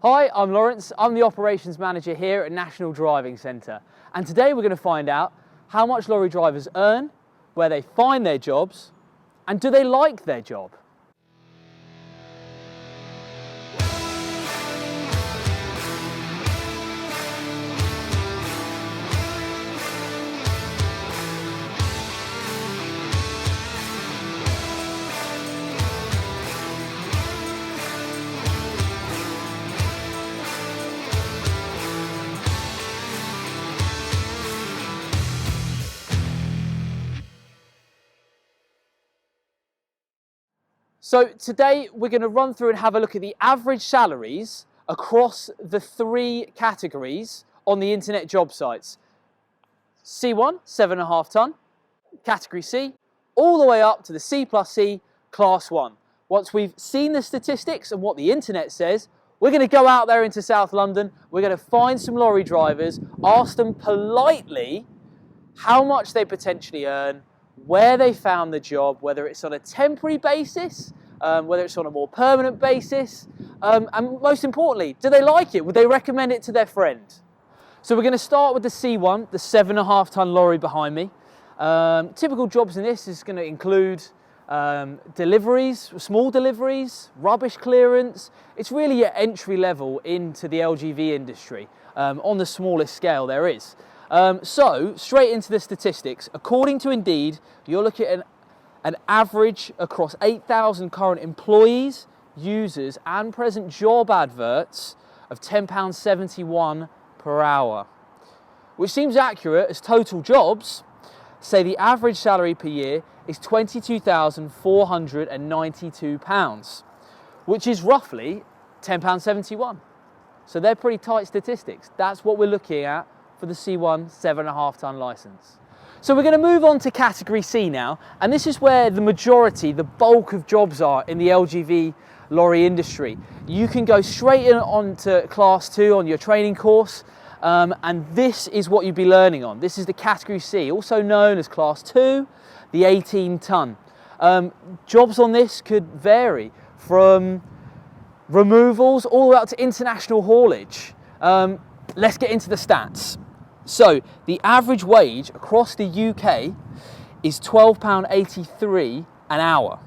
Hi, I'm Lawrence. I'm the Operations Manager here at National Driving Centre. And today we're going to find out how much lorry drivers earn, where they find their jobs, and do they like their job? So today we're going to run through and have a look at the average salaries across the three categories on the internet job sites. C1, 7.5 tonne, category C, all the way up to the C+C class 1. Once we've seen the statistics and what the internet says, we're going to go out there into South London, we're going to find some lorry drivers, ask them politely how much they potentially earn, where they found the job, whether it's on a temporary basis, whether it's on a more permanent basis, and most importantly, do they like it? Would they recommend it to their friend? So we're going to start with the C1, the 7.5 tonne lorry behind me. Typical jobs in this is going to include deliveries, small deliveries, rubbish clearance. It's really your entry level into the LGV industry on the smallest scale there is. So straight into the statistics. According to Indeed, you're looking at an average across 8,000 current employees, users and present job adverts of £10.71 per hour, which seems accurate as total jobs say the average salary per year is £22,492, which is roughly £10.71. So they're pretty tight statistics. That's what we're looking at for the C1 7.5 tonne licence. So we're going to move on to category C now, and this is where the majority, the bulk of jobs are in the LGV lorry industry. You can go straight in onto class 2 on your training course, and this is what you'd be learning on. This is the category C, also known as class 2, the 18 tonne. Jobs on this could vary from removals all the way up to international haulage. Let's get into the stats. So the average wage across the UK is £12.83 an hour,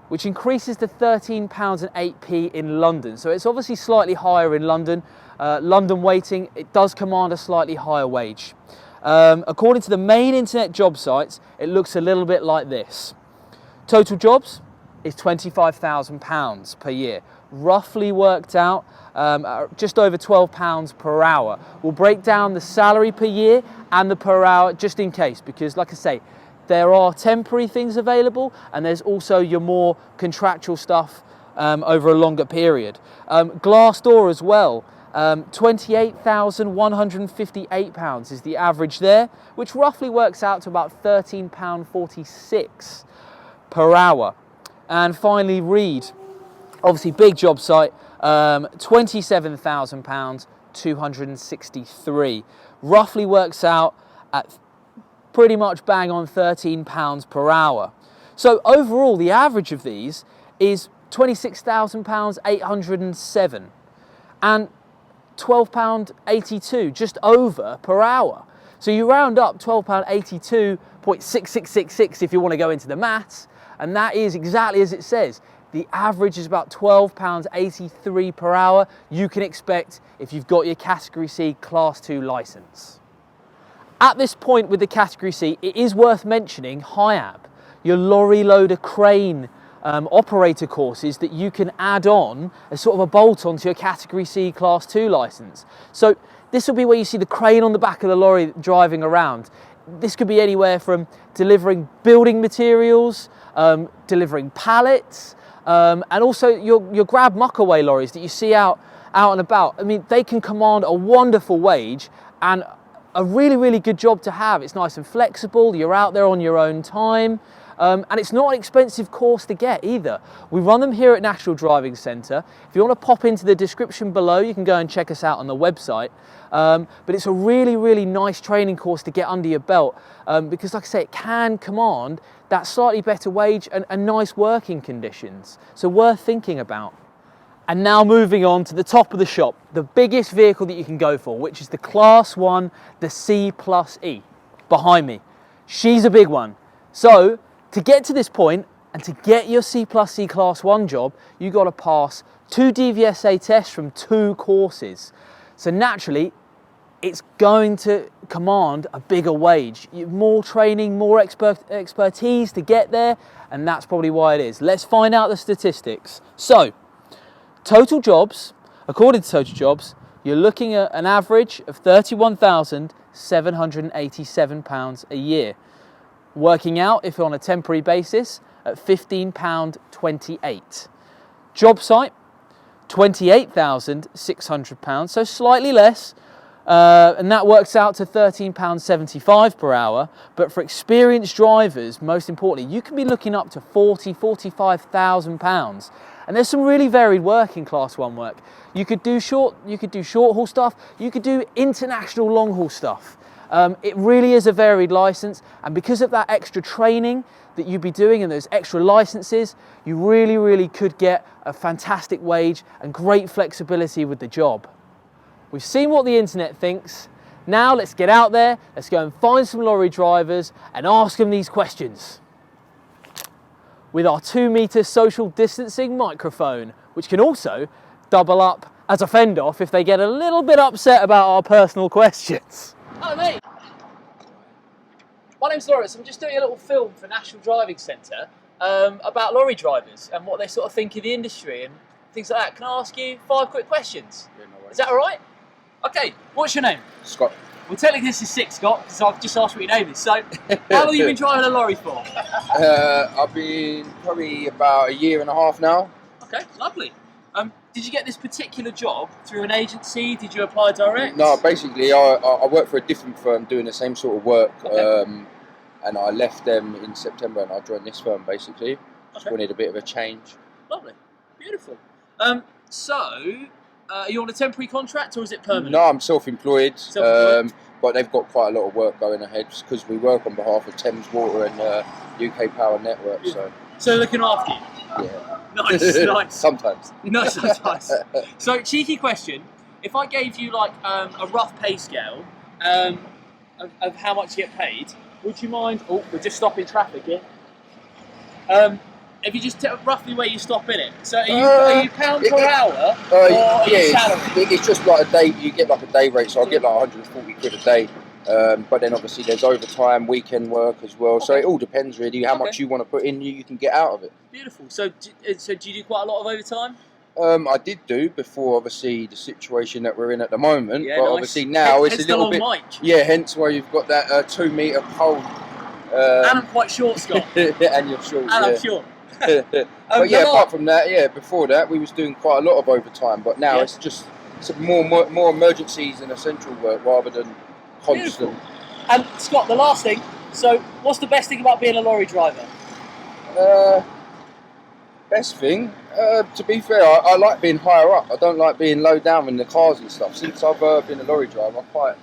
which increases to £13.08 in London. So it's obviously slightly higher in London. London waiting, it does command a slightly higher wage. According to the main internet job sites, it looks a little bit like this. Total jobs is £25,000 per year, roughly worked out just over £12 per hour. We'll break down the salary per year and the per hour just in case, because like I say, there are temporary things available and there's also your more contractual stuff over a longer period. Glassdoor as well, £28,158 is the average there, which roughly works out to about £13.46 per hour. And finally Reed, obviously big job site, £27,000, 263. Roughly works out at pretty much bang on £13 per hour. So overall, the average of these is £26,000, 807, and £12.82, just over per hour. So you round up £12.82.6666 if you want to go into the maths, and that is exactly as it says. The average is about £12.83 per hour you can expect if you've got your Category C Class 2 licence. At this point with the Category C, it is worth mentioning HIAB, your lorry loader crane operator courses that you can add on as sort of a bolt onto your Category C Class 2 licence. So this will be where you see the crane on the back of the lorry driving around. This could be anywhere from delivering building materials, delivering pallets, and also your grab muckaway lorries that you see out and about. I mean, they can command a wonderful wage and a really, really good job to have. It's nice and flexible, you're out there on your own time, and it's not an expensive course to get either. We run them here at National Driving Centre. If you want to pop into the description below, you can go and check us out on the website. But it's a really, really nice training course to get under your belt because, like I say, it can command that slightly better wage and nice working conditions. So worth thinking about. And now moving on to the top of the shop, the biggest vehicle that you can go for, which is the Class 1, the C plus E, behind me. She's a big one. So to get to this point and to get your C plus E Class 1 job, you got to pass 2 DVSA tests from 2 courses. So naturally, it's going to command a bigger wage. More training, more expertise to get there, and that's probably why it is. Let's find out the statistics. So, total jobs, according to Total Jobs, you're looking at an average of £31,787 a year. Working out, if you're on a temporary basis, at £15.28. Job site, £28,600, so slightly less, and that works out to £13.75 per hour. But for experienced drivers, most importantly, you can be looking up to £45,000. And there's some really varied work in Class 1 work. You could do short haul stuff, you could do international long haul stuff. It really is a varied license, and because of that extra training that you'd be doing and those extra licenses, you really could get a fantastic wage and great flexibility with the job. We've seen what the internet thinks. Now let's get out there, let's go and find some lorry drivers and ask them these questions. With our 2-metre social distancing microphone, which can also double up as a fend off if they get a little bit upset about our personal questions. Hello mate, my name's Lorry. I'm just doing a little film for National Driving Centre about lorry drivers and what they sort of think of the industry and things like that. Can I ask you 5 quick questions? Yeah, no worries. Is that alright? Okay, what's your name? Scott. Well, technically this is 6, Scott, because I've just asked what your name is. So, how long have you been driving a lorry for? I've been probably about 1.5 years now. Okay, lovely. Did you get this particular job through an agency? Did you apply direct? No, basically I work for a different firm doing the same sort of work, okay. And I left them in September and I joined this firm basically. Just wanted a bit of a change. Lovely, beautiful. Are you on a temporary contract or is it permanent? No, I'm self-employed, but they've got quite a lot of work going ahead because we work on behalf of Thames Water and UK Power Network. So looking after you? Yeah. Nice, nice. Sometimes. Nice, nice. So, cheeky question. If I gave you like a rough pay scale of how much you get paid, would you mind... Oh, we're just stopping traffic here. If you just tell roughly where you stop in it. So are you pound per hour or are you salary? It's just like a day, you get like a day rate, so I get like 140 quid a day. But then obviously there's overtime, weekend work as well. Okay. So it all depends really how much you want to put in, you can get out of it. Beautiful. So do you do quite a lot of overtime? I did do before obviously the situation that we're in at the moment. Yeah, but nice. Obviously now it's a little bit... mic. Yeah, hence why you've got that 2-metre pole. And I'm quite short, Scott. And you're short. And I'm short. But yeah, apart from that, yeah, before that we was doing quite a lot of overtime, but now it's just more emergencies and essential work rather than constant. Beautiful. And Scott, the last thing, so what's the best thing about being a lorry driver? Best thing, to be fair, I like being higher up. I don't like being low down in the cars and stuff. Since I've been a lorry driver, I quite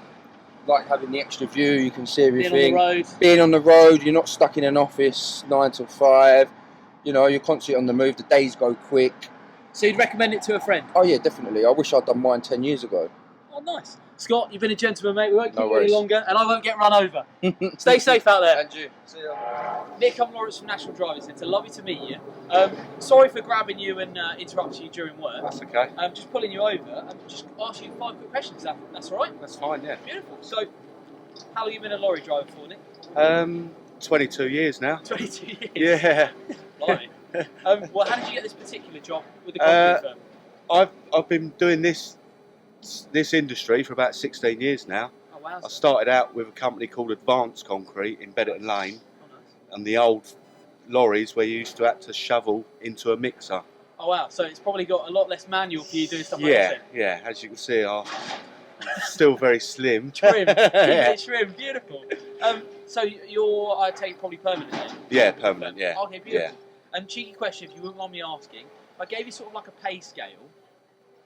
like having the extra view, you can see everything. Being on the road, you're not stuck in an office 9 till 5. You know, you're constantly on the move, the days go quick. So you'd recommend it to a friend? Oh yeah, definitely. I wish I'd done mine 10 years ago. Oh, nice. Scott, you've been a gentleman, mate. We won't keep you any longer, and I won't get run over. Stay safe out there. And you. See you. Nick, I'm Lawrence from National Driving Centre. Lovely to meet you. Sorry for grabbing you and interrupting you during work. That's okay. Just pulling you over and just ask you 5 quick questions. That's all right? That's fine, yeah. Beautiful. So, how long have you been a lorry driver for, Nick? 22 years now. 22 years? Yeah. Blimey. Well, how did you get this particular job with the concrete firm? I've been doing this industry for about 16 years now. Oh, wow. I started out with a company called Advanced Concrete in Bedderton Lane, and the old lorries where you used to have to shovel into a mixer. Oh wow, so it's probably got a lot less manual for you doing stuff like this. Yeah, as you can see, I'm still very slim. Trim, trim, beautiful. So you're, I take it, probably permanent then? Yeah, permanent, yeah. Okay, beautiful. Yeah. Cheeky question, if you wouldn't mind me asking, if I gave you sort of like a pay scale,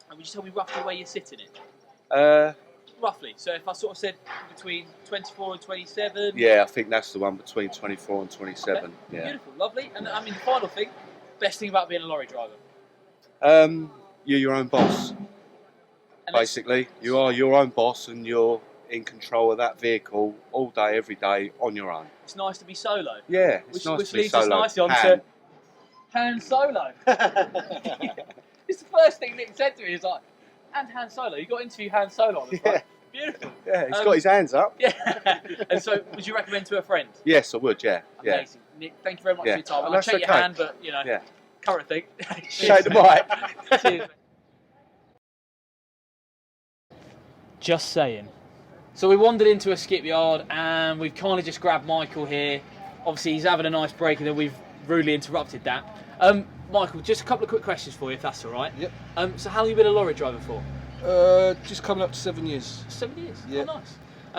would you tell me roughly where you're sitting in? Roughly. So if I sort of said between 24 and 27. Yeah, I think that's the one between 24 and 27. Okay. Yeah. Beautiful, lovely. And I mean, the final thing, best thing about being a lorry driver? you're your own boss. Basically, you are your own boss, and you're in control of that vehicle all day, every day, on your own. It's nice to be solo. Yeah, it's Which nice to be leads us solo. nicely on to Han Solo. It's the first thing Nick said to me. He's like, "And Han Solo, you got to interview Han Solo on the front." Beautiful. Yeah, he's got his hands up. Yeah. And so, would you recommend to a friend? Yes, I would. Yeah. Amazing. Nick, thank you very much for your time. I'll That's shake your hand, but you know, current thing. Shake the mic. Cheers. Just saying. So we wandered into a skip yard and we've kind of just grabbed Michael here. Obviously he's having a nice break and then we've rudely interrupted that. Michael, just a couple of quick questions for you if that's all right. Yep. So how long have you been a lorry driver for? Just coming up to 7 years. 7 years? Yeah. Oh,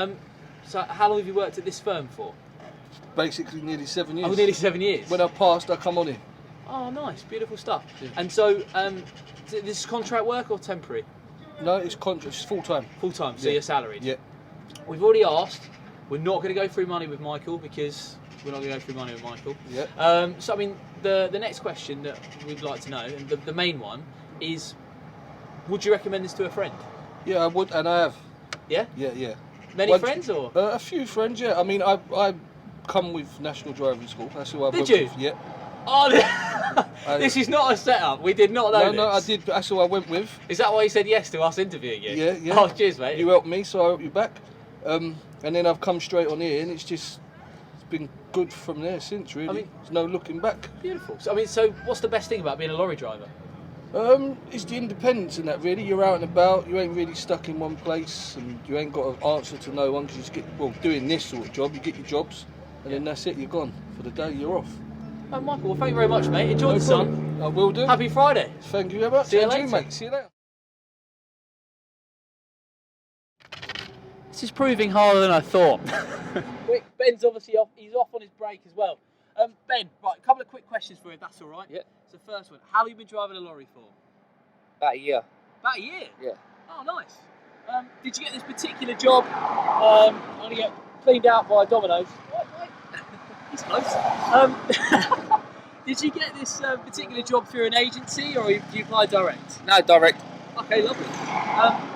nice. So how long have you worked at this firm for? Basically nearly 7 years. Oh, nearly 7 years. When I passed, I come on here. Oh, nice. Beautiful stuff. Yeah. And so this is contract work or temporary? No, it's contract. It's full time. Full time, so Yeah. you're salaried? Yeah. We've already asked. We're not going to go through money with Michael because we're not going to go through money with Michael. Yeah. So I mean, the next question that we'd like to know, and the main one, is: would you recommend this to a friend? Yeah, I would, and I have. Yeah. Yeah, yeah. Many friends or? A few friends. Yeah. I mean, I come with National Driving School. That's who I Did went you? with. Yeah. Oh, this is not a setup. We did not know this. No, I did. That's who I went with. Is that why you said yes to us interviewing you? Yeah, yeah. Oh, cheers, mate. You helped me, so I helped you back. And then I've come straight on here, and it's been good from there since. Really, I mean, there's no looking back. Beautiful. So I mean, so what's the best thing about being a lorry driver? It's the independence in that. Really, you're out and about. You ain't really stuck in one place, and you ain't got to answer to no one because you get doing this sort of job. You get your jobs, and then that's it. You're gone for the day. You're off. Oh, Michael, well, thank you very much, mate. Enjoy the sun. I will do. Happy Friday. Thank you very much. See you And later. mate. See you later. This is proving harder than I thought. Ben's obviously off. He's off on his break as well. Ben, right, a couple of quick questions for you, if that's all right. Yeah. So first one, how long have you been driving a lorry for? About a year. About a year? Yeah. Oh, nice. Did you get this particular job, only get cleaned out by Domino's? He's close. Did you get this particular job through an agency or did you apply direct? No, direct. Okay, lovely.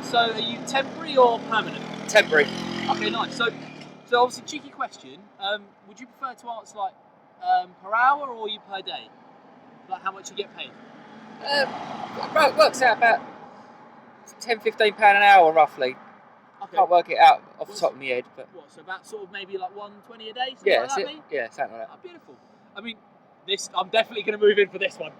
So are you temporary or permanent? Temporary. Okay, nice. So obviously, cheeky question. Would you prefer to answer like per hour or you per day? Like how much you get paid? It works out about £10–15 an hour roughly. Okay. Can't work it out off the top of my head, but What? So about sort of maybe like 120 a day? Something yeah, like that's that, it. maybe? Yeah, something like that. Oh, beautiful. I mean, this. I'm definitely going to move in for this one.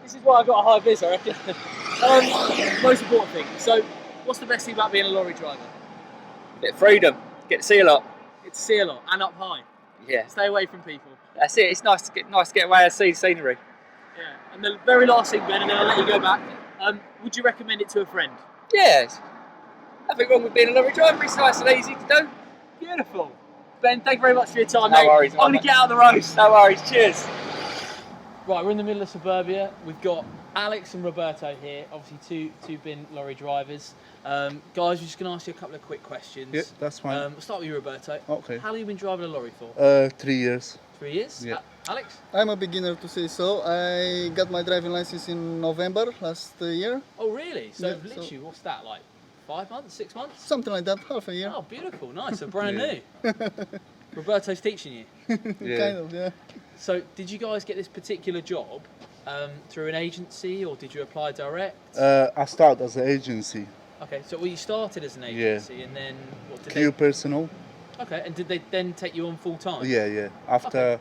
This is why I got a high vis, I reckon. Most important thing. So, what's the best thing about being a lorry driver? Bit of freedom. Get to see a lot. It's to see a lot and up high. Yeah, Stay away from people. that's it. It's nice to get away and see the scenery. Yeah. And the very last thing, Ben, and then I'll let you go back. Would you recommend it to a friend? Yes. Nothing wrong with being a lorry driver. It's nice and easy to do. Beautiful. Ben, thank you very much for your time, No mate. worries, I'm going to mate. get out of the road. No worries. Cheers. Right, we're in the middle of suburbia. We've got Alex and Roberto here, obviously two bin lorry drivers. Guys, we're just going to ask you a couple of quick questions. Yeah, that's fine. We'll start with you, Roberto. Okay. How long have you been driving a lorry for? 3 years. 3 years? Yeah. Alex? I'm a beginner to say so. I got my driving license in November last year. Oh, really? So Yeah, literally, what's that, like 5 months, 6 months? Something like that, half a year. Oh, beautiful, nice, so brand Yeah. new. Roberto's teaching you. Yeah. Kind of, yeah. So did you guys get this particular job through an agency or did you apply direct? I started as an agency, Okay, so you started as an Yeah. agency and then what did Q personal. Okay, and did they then take you on full time? Yeah. After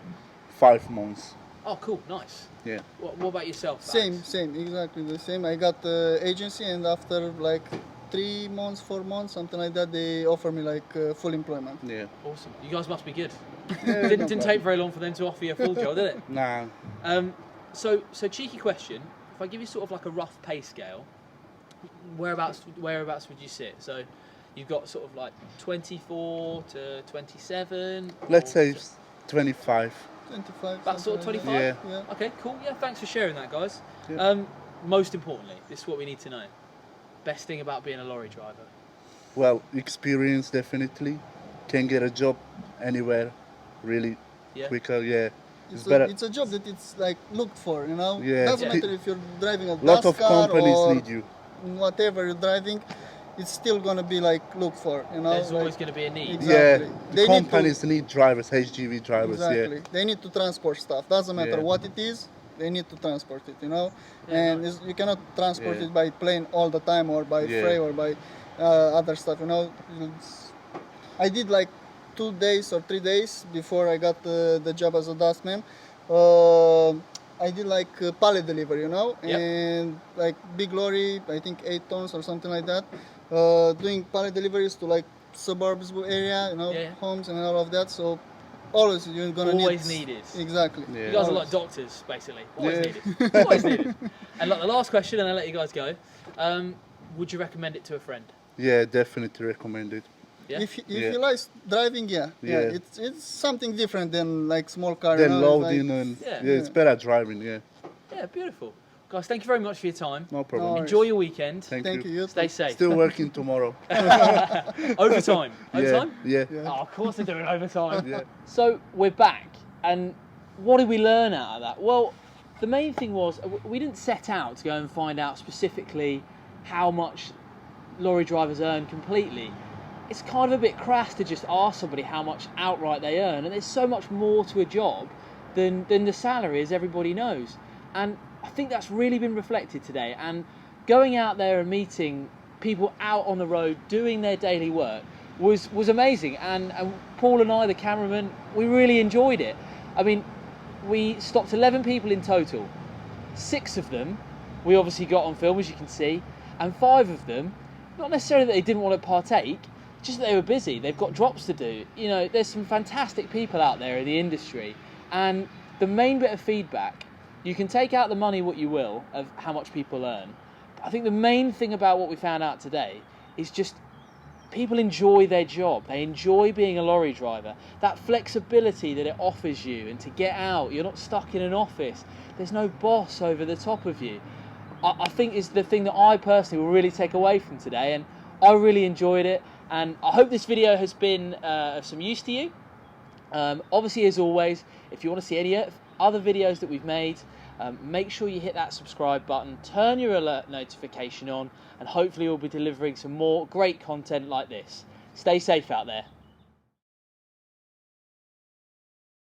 5 months. Oh, cool, nice. Yeah. What about yourself? Same, exactly the same. I got the agency, and after like 3 months, 4 months, something like that, they offer me like full employment. Yeah. Awesome. You guys must be good. Yeah, Didn't take very long for them to offer you a full job, did it? Nah. So cheeky question. If I give you sort of like a rough pay scale, whereabouts would you sit? So you've got sort of like 24 to 27. Let's or say 25. 25. about sort of something 25. like that. Yeah. Okay, cool. Yeah, thanks for sharing that, guys. Yeah. Most importantly, this is what we need to know. Best thing about being a lorry driver. Well, experience definitely. Can get a job anywhere. really Yeah. quicker. Yeah, It's better. it's a job that it's like looked for, you know. Yeah. Doesn't Yeah. matter if you're driving a Lot gas of car companies or need you. whatever you're driving, it's still gonna be like looked for, you know. There's like, always going to be a need. Exactly. Yeah, the They need to- companies need drivers, HGV drivers. Exactly. They need to transport stuff. Doesn't matter Yeah. what it is. They need to transport it, you know. Yeah, And nice. you cannot transport Yeah. it by plane all the time or by Yeah. freight or by other stuff, you know. I did like 2 days or 3 days before I got the job as a dustman. I did like pallet delivery, you know, Yep. and like big lorry, I think 8 tons or something like that, doing pallet deliveries to like suburbs area, you know, Yeah. homes and all of that. So always you're gonna Always need needed. exactly. Yeah. You guys are Always. like doctors, basically. Always Yeah. needed. Always needed. And like the last question, and I'll let you guys go. Would you recommend it to a friend? Yeah, definitely recommend it. Yeah. If Yeah. you like driving, yeah, Yeah. it's something different than like small car. Then you know, it's loading like- and Yeah. it's better driving. Yeah, Yeah, beautiful. Guys, thank you very much for your time. no problem. No. Enjoy your weekend. Thank Thank you. you. Stay safe. Still working tomorrow. Overtime. Yeah, Overtime? yeah. Oh, of course they're doing overtime. Yeah. So we're back, and what did we learn out of that? Well, the main thing was we didn't set out to go and find out specifically how much lorry drivers earn completely. It's kind of a bit crass to just ask somebody how much outright they earn, and there's so much more to a job than the salary, as everybody knows. And I think that's really been reflected today. And going out there and meeting people out on the road doing their daily work was amazing. And Paul and I, the cameraman, we really enjoyed it. I mean, we stopped 11 people in total. 6 of them we obviously got on film, as you can see, and 5 of them, not necessarily that they didn't want to partake, just that they were busy. They've got drops to do. You know, there's some fantastic people out there in the industry, and the main bit of feedback, you can take out the money what you will of how much people earn. But I think the main thing about what we found out today is just people enjoy their job. They enjoy being a lorry driver. That flexibility that it offers you, and to get out, you're not stuck in an office. There's no boss over the top of you. I think is the thing that I personally will really take away from today, and I really enjoyed it. And I hope this video has been of some use to you. Obviously, as always, if you want to see any other videos that we've made, make sure you hit that subscribe button, turn your alert notification on, and hopefully we'll be delivering some more great content like this. Stay safe out there.